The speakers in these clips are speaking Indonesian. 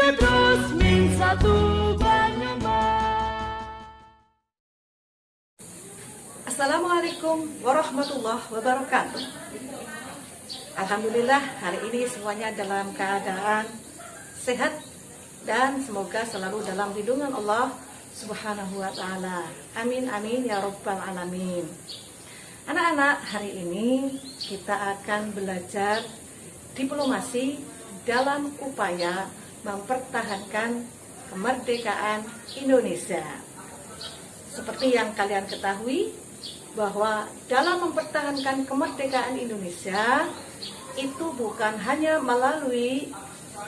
Petrus Min 1 Banyumas. Assalamualaikum warahmatullahi wabarakatuh. Alhamdulillah hari ini semuanya dalam keadaan sehat dan semoga selalu dalam lindungan Allah Subhanahu wa ta'ala. Amin amin ya rabbal alamin. Anak-anak, hari ini kita akan belajar diplomasi dalam upaya mempertahankan kemerdekaan Indonesia. Seperti yang kalian ketahui bahwa dalam mempertahankan kemerdekaan Indonesia itu bukan hanya melalui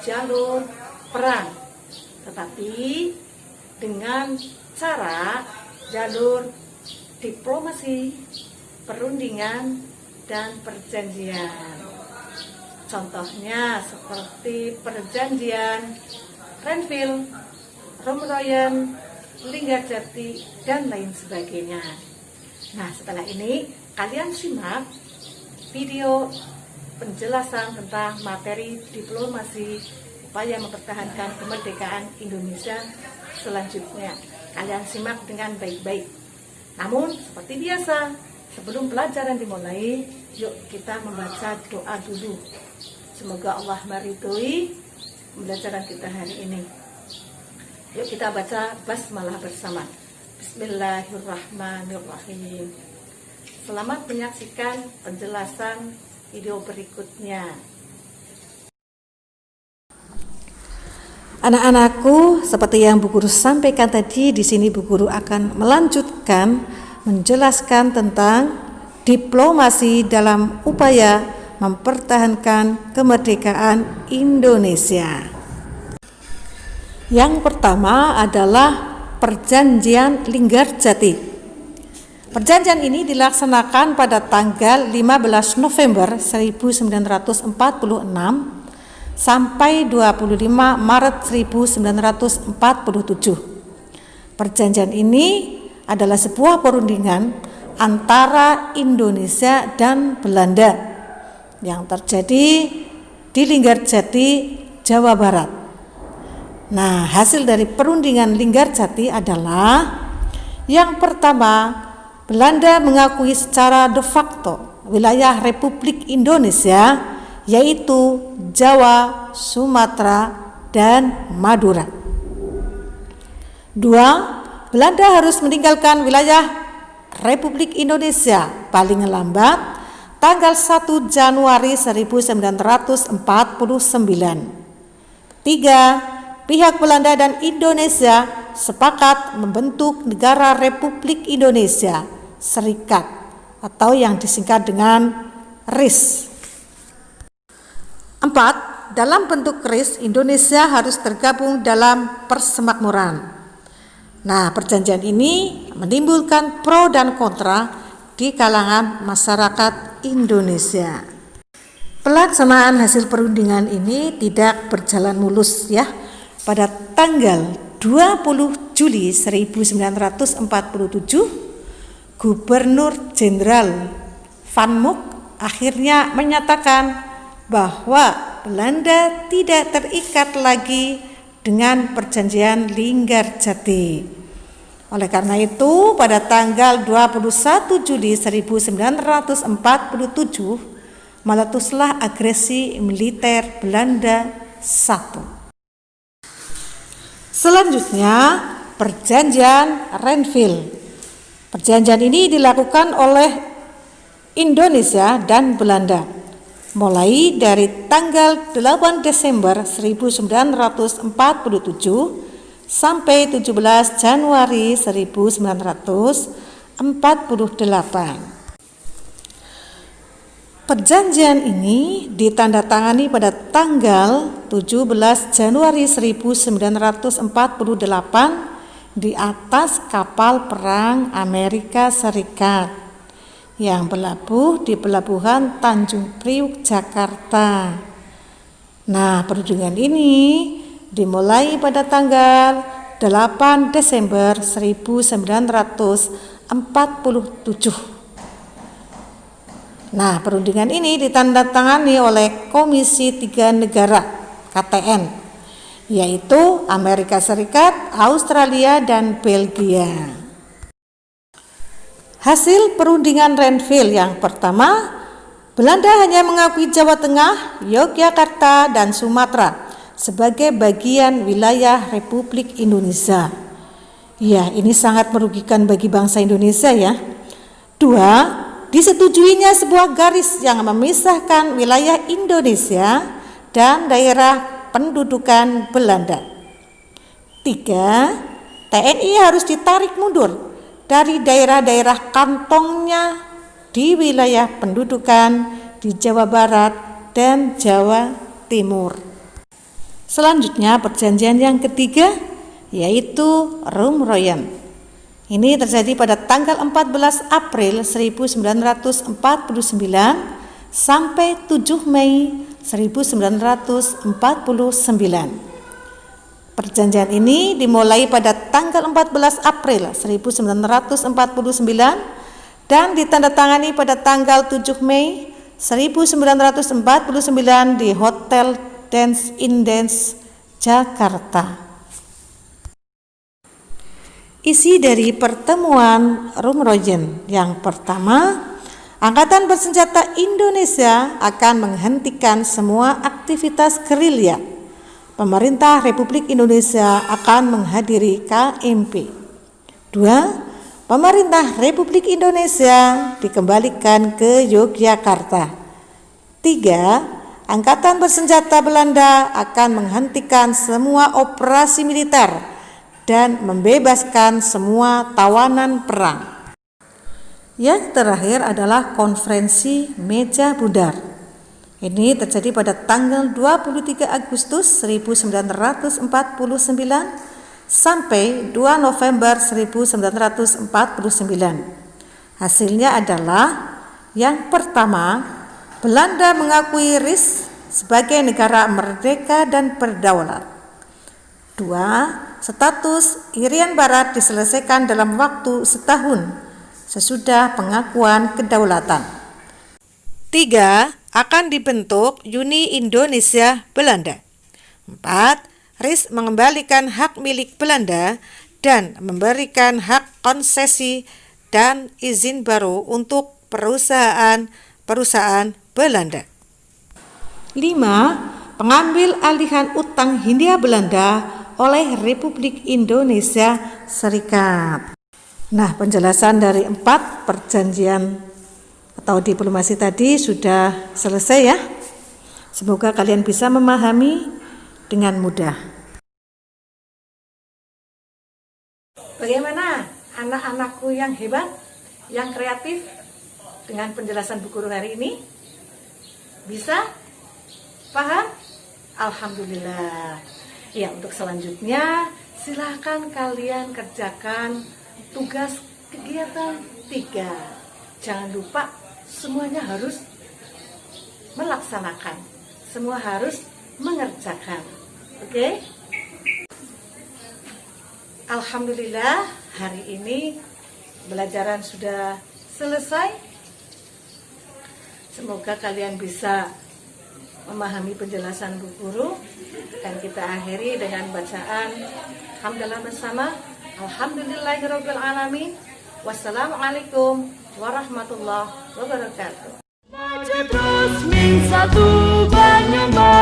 jalur perang, tetapi dengan cara jalur diplomasi, perundingan, dan perjanjian. Contohnya seperti perjanjian Renville, Romeroyen, Linggarjati, dan lain sebagainya. Nah, setelah ini kalian simak video penjelasan tentang materi diplomasi upaya mempertahankan kemerdekaan Indonesia selanjutnya. Kalian simak dengan baik-baik. Namun, seperti biasa, sebelum pelajaran dimulai, yuk kita membaca doa dulu. Semoga Allah meridhoi pembelajaran kita hari ini. Yuk kita baca basmalah bersama. Bismillahirrahmanirrahim. Selamat menyaksikan penjelasan video berikutnya. Anak-anakku, seperti yang Bu Guru sampaikan tadi, di sini Bu Guru akan melanjutkan menjelaskan tentang diplomasi dalam upaya mempertahankan kemerdekaan Indonesia. Yang pertama adalah Perjanjian Linggarjati. Perjanjian ini dilaksanakan pada tanggal 15 November 1946 sampai 25 Maret 1947. Perjanjian ini adalah sebuah perundingan antara Indonesia dan Belanda yang terjadi di Linggarjati, Jawa Barat. Nah, hasil dari perundingan Linggarjati adalah yang pertama, Belanda mengakui secara de facto wilayah Republik Indonesia, yaitu Jawa, Sumatera, dan Madura. Dua, Belanda harus meninggalkan wilayah Republik Indonesia paling lambat tanggal 1 Januari 1949. Tiga, pihak Belanda dan Indonesia sepakat membentuk Negara Republik Indonesia Serikat atau yang disingkat dengan RIS. Empat, dalam bentuk RIS Indonesia harus tergabung dalam persemakmuran. Nah, perjanjian ini menimbulkan pro dan kontra di kalangan masyarakat Indonesia. Pelaksanaan hasil perundingan ini tidak berjalan mulus ya. Pada tanggal 20 Juli 1947, Gubernur Jenderal Van Mook akhirnya menyatakan bahwa Belanda tidak terikat lagi dengan perjanjian Linggarjati. Oleh karena itu, pada tanggal 21 Juli 1947 meletuslah agresi militer Belanda I. Selanjutnya, Perjanjian Renville. Perjanjian ini dilakukan oleh Indonesia dan Belanda mulai dari tanggal 8 Desember 1947 sampai 17 Januari 1948. Perjanjian ini ditandatangani pada tanggal 17 Januari 1948 di atas kapal perang Amerika Serikat yang berlabuh di pelabuhan Tanjung Priuk, Jakarta. Nah, perundingan ini dimulai pada tanggal 8 Desember 1947. Nah, perundingan ini ditandatangani oleh Komisi 3 Negara (KTN) yaitu Amerika Serikat, Australia, dan Belgia. Hasil perundingan Renville yang pertama, Belanda hanya mengakui Jawa Tengah, Yogyakarta, dan Sumatera sebagai bagian wilayah Republik Indonesia. Ya, ini sangat merugikan bagi bangsa Indonesia ya. 2. Disetujuinya sebuah garis yang memisahkan wilayah Indonesia dan daerah pendudukan Belanda. 3. TNI harus ditarik mundur dari daerah-daerah kantongnya di wilayah pendudukan di Jawa Barat dan Jawa Timur. Selanjutnya perjanjian yang ketiga yaitu Rumroyen. Ini terjadi pada tanggal 14 April 1949 sampai 7 Mei 1949. Perjanjian ini dimulai pada tanggal 14 April 1949 dan ditandatangani pada tanggal 7 Mei 1949 di Hotel Dance Indes, Jakarta. Isi dari pertemuan Rumroyen yang pertama, Angkatan Bersenjata Indonesia akan menghentikan semua aktivitas gerilya. Pemerintah Republik Indonesia akan menghadiri KMP. 2. Pemerintah Republik Indonesia dikembalikan ke Yogyakarta. 3. Angkatan Bersenjata Belanda akan menghentikan semua operasi militer dan membebaskan semua tawanan perang. Yang terakhir adalah konferensi meja bundar. Ini terjadi pada tanggal 23 Agustus 1949 sampai 2 November 1949. Hasilnya adalah yang pertama, Belanda mengakui RIS sebagai negara merdeka dan berdaulat. 2. Status Irian Barat diselesaikan dalam waktu setahun sesudah pengakuan kedaulatan. 3. Akan dibentuk Uni Indonesia Belanda. 4. RIS mengembalikan hak milik Belanda dan memberikan hak konsesi dan izin baru untuk perusahaan Belanda. 5. Pengambil alihan utang Hindia Belanda oleh Republik Indonesia Serikat. Nah, penjelasan dari 4 perjanjian atau diplomasi tadi sudah selesai ya. Semoga kalian bisa memahami dengan mudah. Bagaimana anak-anakku yang hebat, yang kreatif dengan penjelasan Bu Guru hari ini? Bisa? Paham? Alhamdulillah. Ya, untuk selanjutnya silakan kalian kerjakan tugas kegiatan 3. Jangan lupa semuanya harus melaksanakan. Semua harus mengerjakan. Oke? Alhamdulillah, hari ini pelajaran sudah selesai. Semoga kalian bisa memahami penjelasan Bu Guru dan kita akhiri dengan bacaan hamdalah bersama. Alhamdulillahirabbil alamin. Wassalamualaikum warahmatullahi wabarakatuh. Maju terus Min satu Banyumas.